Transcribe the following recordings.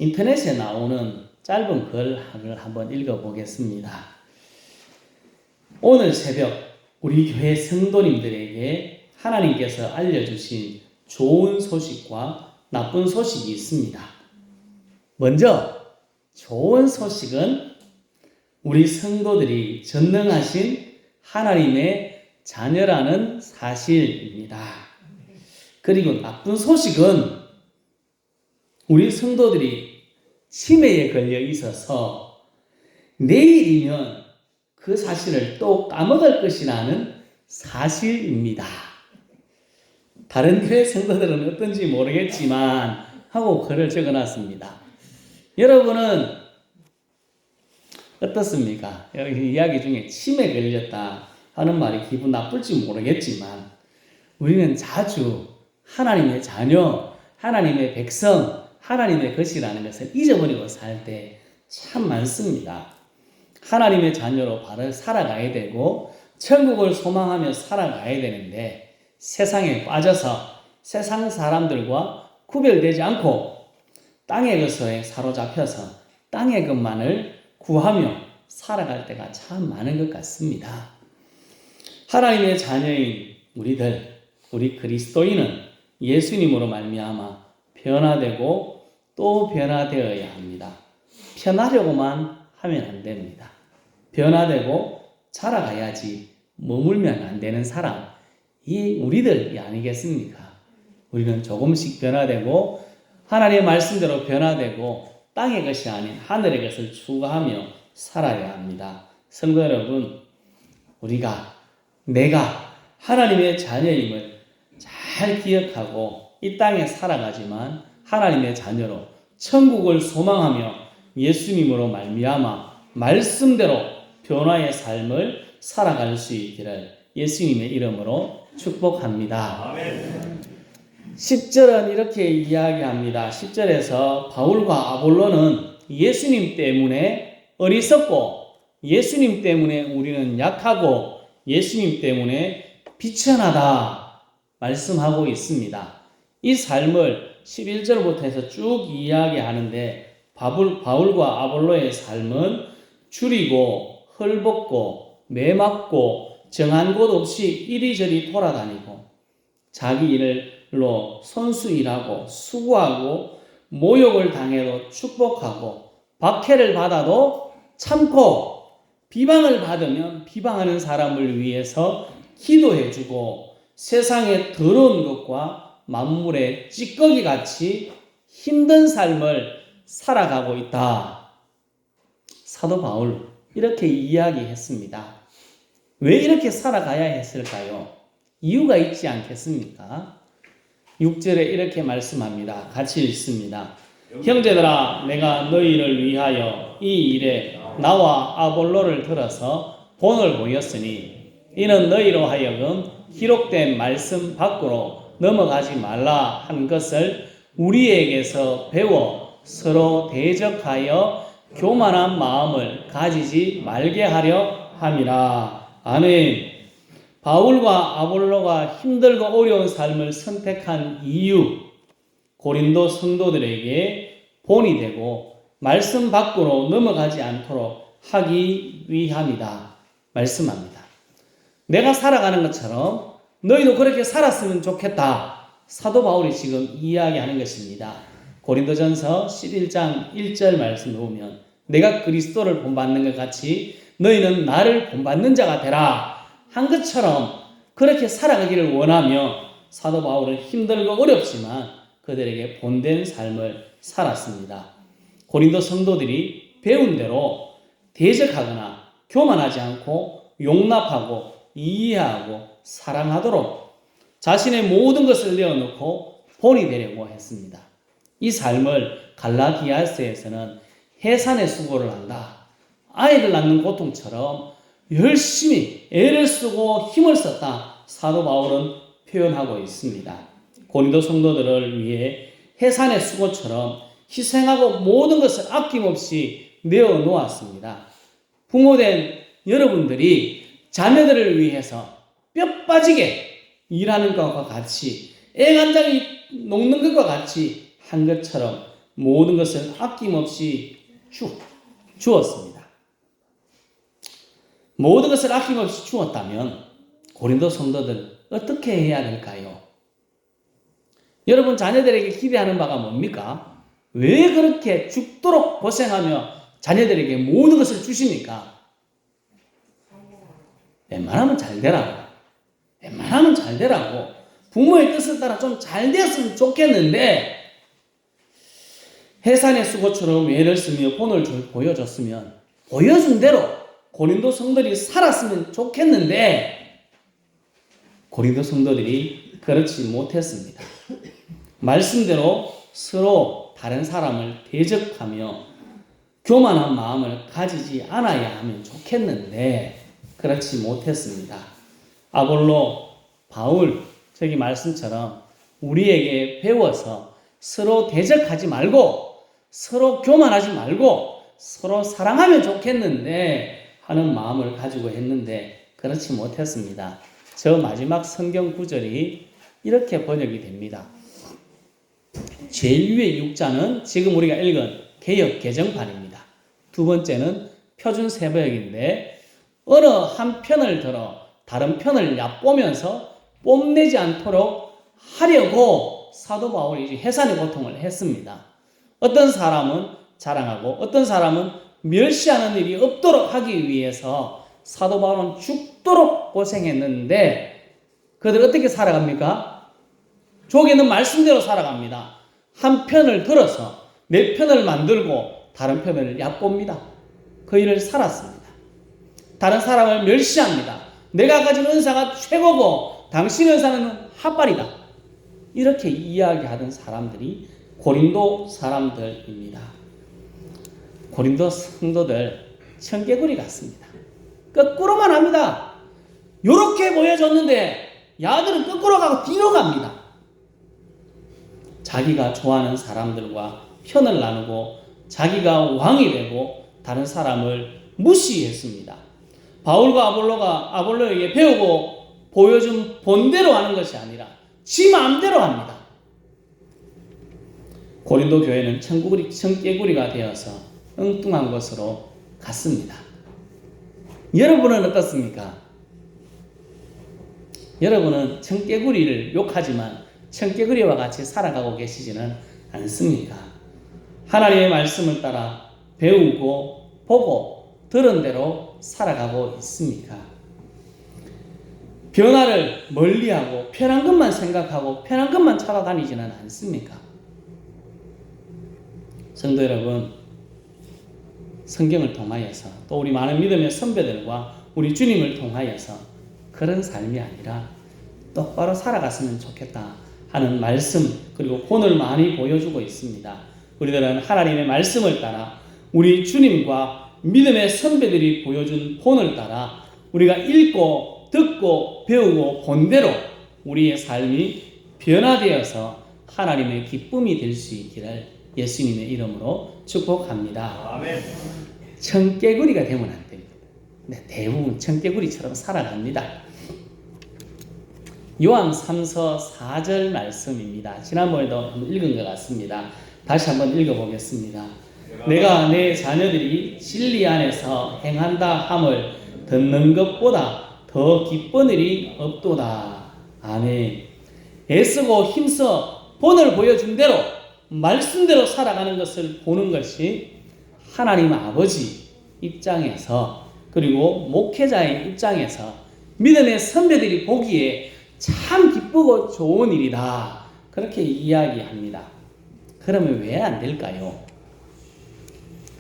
인터넷에 나오는 짧은 글을 한번 읽어보겠습니다. 오늘 새벽 우리 교회 성도님들에게 하나님께서 알려주신 좋은 소식과 나쁜 소식이 있습니다. 먼저 좋은 소식은 우리 성도들이 전능하신 하나님의 자녀라는 사실입니다. 그리고 나쁜 소식은 우리 성도들이 치매에 걸려 있어서 내일이면 그 사실을 또 까먹을 것이라는 사실입니다. 다른 교회 성도들은 어떤지 모르겠지만 하고 글을 적어놨습니다. 여러분은 어떻습니까? 여기 이야기 중에 치매 걸렸다 하는 말이 기분 나쁠지 모르겠지만 우리는 자주 하나님의 자녀, 하나님의 백성, 하나님의 것이라는 것을 잊어버리고 살 때 참 많습니다. 하나님의 자녀로 바로 살아가야 되고 천국을 소망하며 살아가야 되는데 세상에 빠져서 세상 사람들과 구별되지 않고 땅의 것에 사로잡혀서 땅의 것만을 구하며 살아갈 때가 참 많은 것 같습니다. 하나님의 자녀인 우리 그리스도인은 예수님으로 말미암아 변화되고 또 변화되어야 합니다. 편하려고만 하면 안 됩니다. 변화되고 자라가야지 머물면 안 되는 사람, 이 우리들이 아니겠습니까? 우리는 조금씩 변화되고 하나님의 말씀대로 변화되고 땅의 것이 아닌 하늘의 것을 추구하며 살아야 합니다. 성도 여러분, 내가 하나님의 자녀임을 잘 기억하고 이 땅에 살아가지만 하나님의 자녀로 천국을 소망하며 예수님으로 말미암아 말씀대로 변화의 삶을 살아갈 수 있기를 예수님의 이름으로 축복합니다. 아멘. 10절은 이렇게 이야기합니다. 10절에서 바울과 아볼로는 예수님 때문에 어리석고 예수님 때문에 우리는 약하고 예수님 때문에 비천하다 말씀하고 있습니다. 이 삶을 11절부터 해서 쭉 이야기하는데 바울과 아볼로의 삶은 줄이고 헐벗고 매맞고 정한 곳 없이 이리저리 돌아다니고 자기 일로 손수 일하고 수고하고 모욕을 당해도 축복하고 박해를 받아도 참고 비방을 받으면 비방하는 사람을 위해서 기도해주고 세상의 더러운 것과 만물의 찌꺼기 같이 힘든 삶을 살아가고 있다. 사도 바울 이렇게 이야기했습니다. 왜 이렇게 살아가야 했을까요? 이유가 있지 않겠습니까? 6절에 이렇게 말씀합니다. 같이 읽습니다. 형제들아, 내가 너희를 위하여 이 일에 나와 아볼로를 들어서 본을 보였으니 이는 너희로 하여금 기록된 말씀 밖으로 넘어가지 말라 한 것을 우리에게서 배워 서로 대적하여 교만한 마음을 가지지 말게 하려 함이라. 아멘. 바울과 아볼로가 힘들고 어려운 삶을 선택한 이유, 고린도 성도들에게 본이 되고 말씀 밖으로 넘어가지 않도록 하기 위함이다 말씀합니다. 내가 살아가는 것처럼 너희도 그렇게 살았으면 좋겠다. 사도 바울이 지금 이야기하는 것입니다. 고린도전서 11장 1절 말씀 보면 내가 그리스도를 본받는 것 같이 너희는 나를 본받는 자가 되라 한 것처럼 그렇게 살아가기를 원하며 사도 바울은 힘들고 어렵지만 그들에게 본된 삶을 살았습니다. 고린도 성도들이 배운 대로 대적하거나 교만하지 않고 용납하고 이해하고 사랑하도록 자신의 모든 것을 내어놓고 본이 되려고 했습니다. 이 삶을 갈라디아서에서는 해산의 수고를 한다. 아이를 낳는 고통처럼 열심히 애를 쓰고 힘을 썼다. 사도 바울은 표현하고 있습니다. 고린도 성도들을 위해 해산의 수고처럼 희생하고 모든 것을 아낌없이 내어놓았습니다. 부모된 여러분들이 자녀들을 위해서 뼈 빠지게 일하는 것과 같이 애간장이 녹는 것과 같이 한 것처럼 모든 것을 아낌없이 주었습니다. 모든 것을 아낌없이 주었다면 고린도 성도들 어떻게 해야 될까요? 여러분 자녀들에게 기대하는 바가 뭡니까? 왜 그렇게 죽도록 고생하며 자녀들에게 모든 것을 주십니까? 웬만하면 잘 되라고. 웬만하면 잘 되라고. 부모의 뜻을 따라 좀 잘 되었으면 좋겠는데 해산의 수고처럼 애를 쓰며 본을 보여줬으면 보여준 대로 고린도 성도들이 살았으면 좋겠는데 고린도 성도들이 그렇지 못했습니다. 말씀대로 서로 다른 사람을 대적하며 교만한 마음을 가지지 않아야 하면 좋겠는데 그렇지 못했습니다. 아볼로, 바울, 저기 말씀처럼 우리에게 배워서 서로 대적하지 말고 서로 교만하지 말고 서로 사랑하면 좋겠는데 하는 마음을 가지고 했는데 그렇지 못했습니다. 저 마지막 성경 구절이 이렇게 번역이 됩니다. 제일 위의 6자는 지금 우리가 읽은 개역 개정판입니다. 두 번째는 표준 세번역인데 어느 한 편을 들어 다른 편을 얕보면서 뽐내지 않도록 하려고 사도 바울이 해산의 고통을 했습니다. 어떤 사람은 자랑하고 어떤 사람은 멸시하는 일이 없도록 하기 위해서 사도 바울은 죽도록 고생했는데 그들 어떻게 살아갑니까? 조개는 말씀대로 살아갑니다. 한 편을 들어서 내 편을 만들고 다른 편을 얕봅니다. 그 일을 살았습니다. 다른 사람을 멸시합니다. 내가 가진 은사가 최고고 당신 은사는 핫발이다. 이렇게 이야기하던 사람들이 고린도 사람들입니다. 고린도 성도들 청개구리 같습니다. 거꾸로만 합니다. 요렇게 보여줬는데 야들은 거꾸로 가고 뒤로 갑니다. 자기가 좋아하는 사람들과 편을 나누고 자기가 왕이 되고 다른 사람을 무시했습니다. 바울과 아볼로에게 배우고 보여준 본대로 하는 것이 아니라 지 마음대로 합니다. 고린도 교회는 청개구리가 되어서 엉뚱한 것으로 갔습니다. 여러분은 어떻습니까? 여러분은 청개구리를 욕하지만 청개구리와 같이 살아가고 계시지는 않습니까? 하나님의 말씀을 따라 배우고 보고 들은 대로 살아가고 있습니까? 변화를 멀리하고 편한 것만 생각하고 편한 것만 찾아다니지는 않습니까? 성도 여러분, 성경을 통하여서 또 우리 많은 믿음의 선배들과 우리 주님을 통하여서 그런 삶이 아니라 똑바로 살아갔으면 좋겠다 하는 말씀 그리고 본을 많이 보여주고 있습니다. 우리들은 하나님의 말씀을 따라 우리 주님과 믿음의 선배들이 보여준 본을 따라 우리가 읽고 듣고 배우고 본 대로 우리의 삶이 변화되어서 하나님의 기쁨이 될 수 있기를 예수님의 이름으로 축복합니다. 아멘. 청개구리가 되면 안 됩니다. 네, 대부분 청개구리처럼 살아갑니다. 요한 3서 4절 말씀입니다. 지난번에도 한번 읽은 것 같습니다. 다시 한번 읽어보겠습니다. 내가 내 자녀들이 진리 안에서 행한다 함을 듣는 것보다 더 기쁜 일이 없도다. 아멘. 애쓰고 힘써 본을 보여준 대로 말씀대로 살아가는 것을 보는 것이 하나님 아버지 입장에서 그리고 목회자의 입장에서 믿음의 선배들이 보기에 참 기쁘고 좋은 일이다. 그렇게 이야기합니다. 그러면 왜 안 될까요?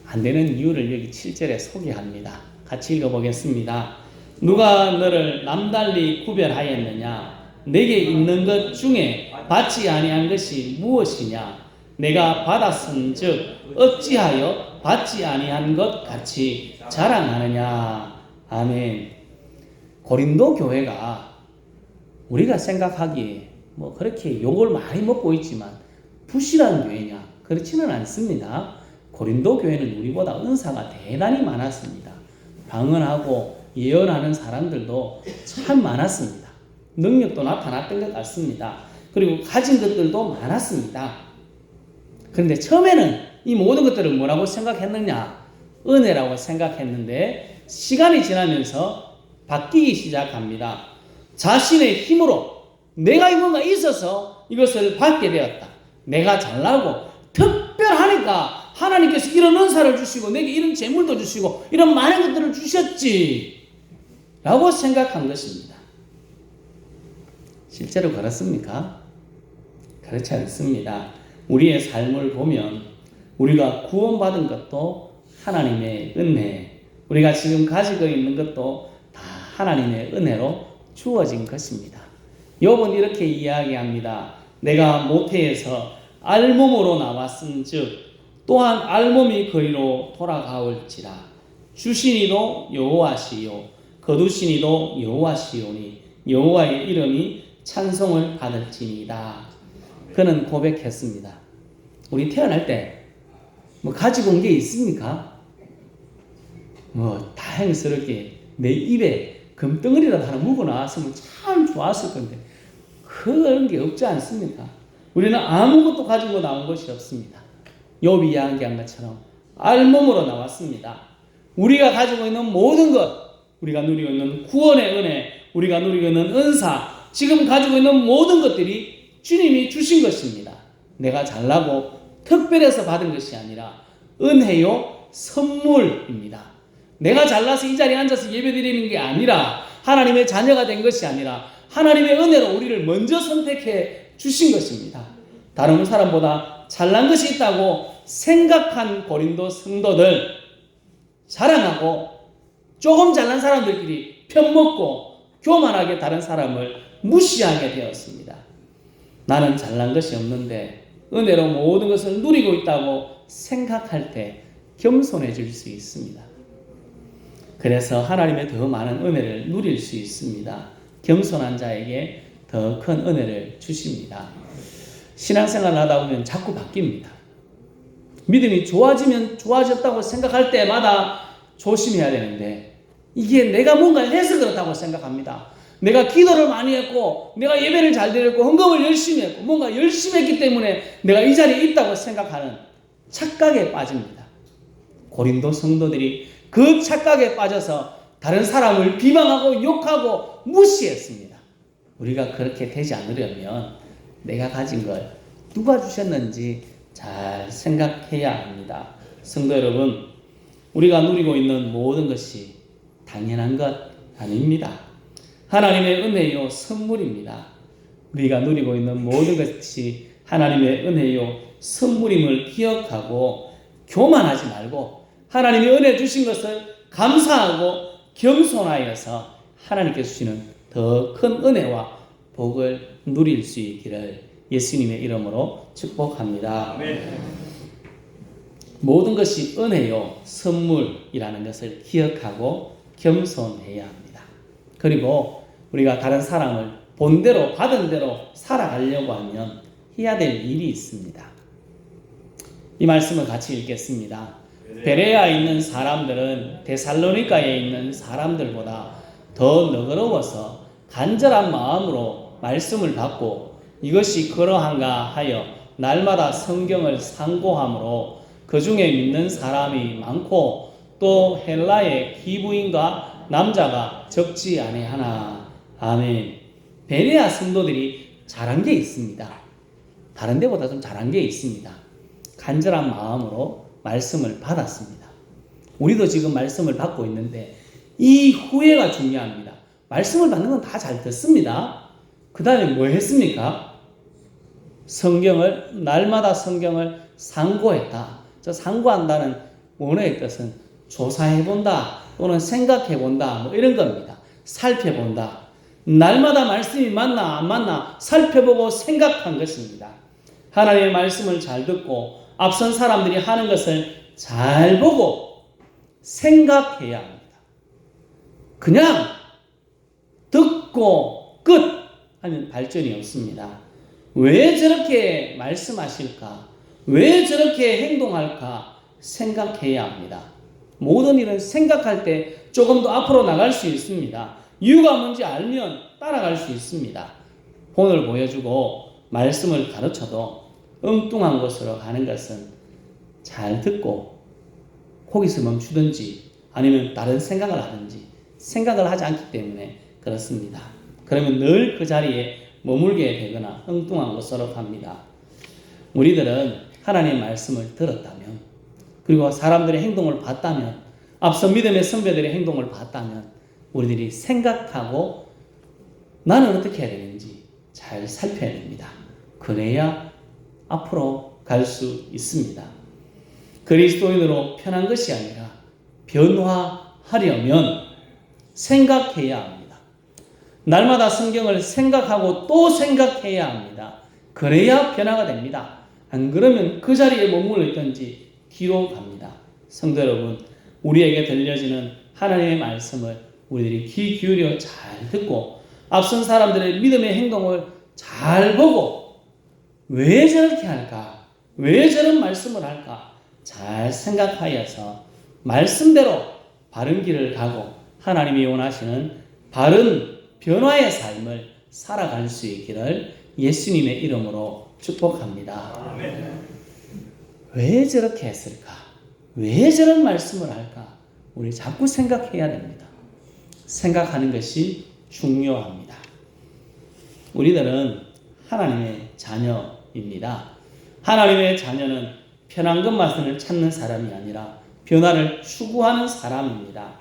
안 되는 이유를 여기 7절에 소개합니다. 같이 읽어보겠습니다. 누가 너를 남달리 구별하였느냐? 내게 있는 것 중에 받지 아니한 것이 무엇이냐? 내가 받았은즉 어찌하여 받지 아니한 것 같이 자랑하느냐? 아멘. 고린도 교회가 우리가 생각하기에 뭐 그렇게 욕을 많이 먹고 있지만 부실한 교회냐? 그렇지는 않습니다. 고린도 교회는 우리보다 은사가 대단히 많았습니다. 방언하고 예언하는 사람들도 참 많았습니다. 능력도 나타났던 것 같습니다. 그리고 가진 것들도 많았습니다. 그런데 처음에는 이 모든 것들을 뭐라고 생각했느냐? 은혜라고 생각했는데 시간이 지나면서 바뀌기 시작합니다. 자신의 힘으로 내가 뭔가 있어서 이것을 받게 되었다. 내가 잘나고 특별하니까 하나님께서 이런 은사를 주시고 내게 이런 재물도 주시고 이런 많은 것들을 주셨지 라고 생각한 것입니다. 실제로 그렇습니까? 그렇지 않습니다. 우리의 삶을 보면 우리가 구원받은 것도 하나님의 은혜, 우리가 지금 가지고 있는 것도 다 하나님의 은혜로 주어진 것입니다. 욥은 이렇게 이야기합니다. 내가 모태에서 알몸으로 나왔은즉 또한 알몸이 그리로 돌아가올지라. 주시니도 여호와시요 거두시니도 여호와시오니 여호와의 이름이 찬송을 받을지니이다. 그는 고백했습니다. 우리 태어날 때 뭐 가지고 온 게 있습니까? 뭐 다행스럽게 내 입에 금덩어리라도 하나 묵어 나왔으면 참 좋았을 건데 그런 게 없지 않습니까? 우리는 아무것도 가지고 나온 것이 없습니다. 욥이 이야기한 것처럼 알몸으로 나왔습니다. 우리가 가지고 있는 모든 것, 우리가 누리고 있는 구원의 은혜, 우리가 누리고 있는 은사, 지금 가지고 있는 모든 것들이 주님이 주신 것입니다. 내가 잘나고 특별해서 받은 것이 아니라 은혜요 선물입니다. 내가 잘나서 이 자리에 앉아서 예배드리는 게 아니라 하나님의 자녀가 된 것이 아니라 하나님의 은혜로 우리를 먼저 선택해 주신 것입니다. 다른 사람보다 잘난 것이 있다고 생각한 고린도 성도들 자랑하고 조금 잘난 사람들끼리 편먹고 교만하게 다른 사람을 무시하게 되었습니다. 나는 잘난 것이 없는데 은혜로 모든 것을 누리고 있다고 생각할 때 겸손해질 수 있습니다. 그래서 하나님의 더 많은 은혜를 누릴 수 있습니다. 겸손한 자에게 더 큰 은혜를 주십니다. 신앙생활을 하다 보면 자꾸 바뀝니다. 믿음이 좋아지면 좋아졌다고 생각할 때마다 조심해야 되는데 이게 내가 뭔가를 해서 그렇다고 생각합니다. 내가 기도를 많이 했고 내가 예배를 잘 드렸고 헌금을 열심히 했고 뭔가 열심히 했기 때문에 내가 이 자리에 있다고 생각하는 착각에 빠집니다. 고린도 성도들이 그 착각에 빠져서 다른 사람을 비방하고 욕하고 무시했습니다. 우리가 그렇게 되지 않으려면 내가 가진 걸 누가 주셨는지 잘 생각해야 합니다. 성도 여러분, 우리가 누리고 있는 모든 것이 당연한 것 아닙니다. 하나님의 은혜요 선물입니다. 우리가 누리고 있는 모든 것이 하나님의 은혜요 선물임을 기억하고 교만하지 말고 하나님의 은혜 주신 것을 감사하고 겸손하여서 하나님께 주시는 더 큰 은혜와 복을 누릴 수 있기를 예수님의 이름으로 축복합니다. 네. 모든 것이 은혜요 선물이라는 것을 기억하고 겸손해야 합니다. 그리고 우리가 다른 사람을 본대로 받은 대로 살아가려고 하면 해야 될 일이 있습니다. 이 말씀을 같이 읽겠습니다. 베레아에 있는 사람들은 데살로니가에 있는 사람들보다 더 너그러워서 간절한 마음으로 말씀을 받고 이것이 그러한가 하여 날마다 성경을 상고함으로 그 중에 믿는 사람이 많고 또 헬라의 기부인과 남자가 적지 아니하나. 아멘. 베레아 성도들이 잘한 게 있습니다. 다른 데보다 좀 잘한 게 있습니다. 간절한 마음으로 말씀을 받았습니다. 우리도 지금 말씀을 받고 있는데 이 후회가 중요합니다. 말씀을 받는 건 다 잘 듣습니다. 그 다음에 뭐 했습니까? 날마다 성경을 상고했다. 저 상고한다는 원어의 뜻은 조사해본다 또는 생각해본다 뭐 이런 겁니다. 살펴본다. 날마다 말씀이 맞나 안 맞나 살펴보고 생각한 것입니다. 하나님의 말씀을 잘 듣고 앞선 사람들이 하는 것을 잘 보고 생각해야 합니다. 그냥 듣고 끝 하면 발전이 없습니다. 왜 저렇게 말씀하실까? 왜 저렇게 행동할까? 생각해야 합니다. 모든 일은 생각할 때 조금 더 앞으로 나갈 수 있습니다. 이유가 뭔지 알면 따라갈 수 있습니다. 본을 보여주고 말씀을 가르쳐도 엉뚱한 곳으로 가는 것은 잘 듣고 거기서 멈추든지 아니면 다른 생각을 하든지 생각을 하지 않기 때문에 그렇습니다. 그러면 늘 그 자리에 머물게 되거나 엉뚱한 곳으로 갑니다. 우리들은 하나님의 말씀을 들었다면 그리고 사람들의 행동을 봤다면 앞서 믿음의 선배들의 행동을 봤다면 우리들이 생각하고 나는 어떻게 해야 되는지 잘 살펴야 됩니다. 그래야 앞으로 갈 수 있습니다. 그리스도인으로 편한 것이 아니라 변화하려면 생각해야 합니다. 날마다 성경을 생각하고 또 생각해야 합니다. 그래야 변화가 됩니다. 안 그러면 그 자리에 머물러 있든지 뒤로 갑니다. 성도 여러분, 우리에게 들려지는 하나님의 말씀을 우리들이 귀 기울여 잘 듣고 앞선 사람들의 믿음의 행동을 잘 보고 왜 저렇게 할까? 왜 저런 말씀을 할까? 잘 생각하여서 말씀대로 바른 길을 가고 하나님이 원하시는 바른 변화의 삶을 살아갈 수 있기를 예수님의 이름으로 축복합니다. 아멘. 왜 저렇게 했을까? 왜 저런 말씀을 할까? 우리 자꾸 생각해야 됩니다. 생각하는 것이 중요합니다. 우리들은 하나님의 자녀입니다. 하나님의 자녀는 편한 것만을 찾는 사람이 아니라 변화를 추구하는 사람입니다.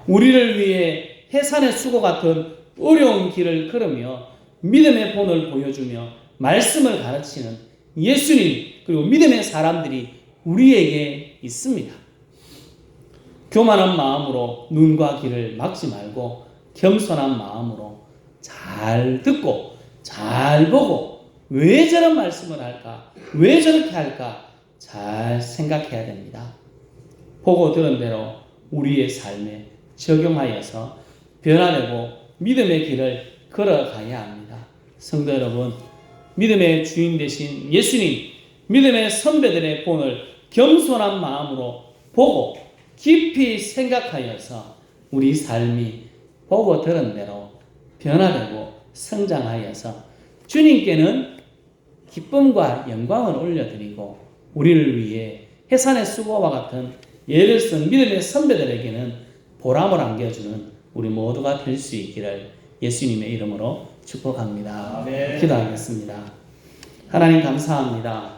우리를 위해 해산의 수고 같은 어려운 길을 걸으며 믿음의 본을 보여주며 말씀을 가르치는 예수님 그리고 믿음의 사람들이 우리에게 있습니다. 교만한 마음으로 눈과 귀를 막지 말고 겸손한 마음으로 잘 듣고 잘 보고 왜 저런 말씀을 할까? 왜 저렇게 할까? 잘 생각해야 됩니다. 보고 들은 대로 우리의 삶에 적용하여서 변화되고 믿음의 길을 걸어가야 합니다. 성도 여러분, 믿음의 주인 되신 예수님, 믿음의 선배들의 본을 겸손한 마음으로 보고 깊이 생각하여서 우리 삶이 보고 들은 대로 변화되고 성장하여서 주님께는 기쁨과 영광을 올려드리고 우리를 위해 해산의 수고와 같은 예를 쓴 믿음의 선배들에게는 보람을 안겨주는 우리 모두가 될 수 있기를 예수님의 이름으로 축복합니다. 아멘. 기도하겠습니다. 하나님 감사합니다.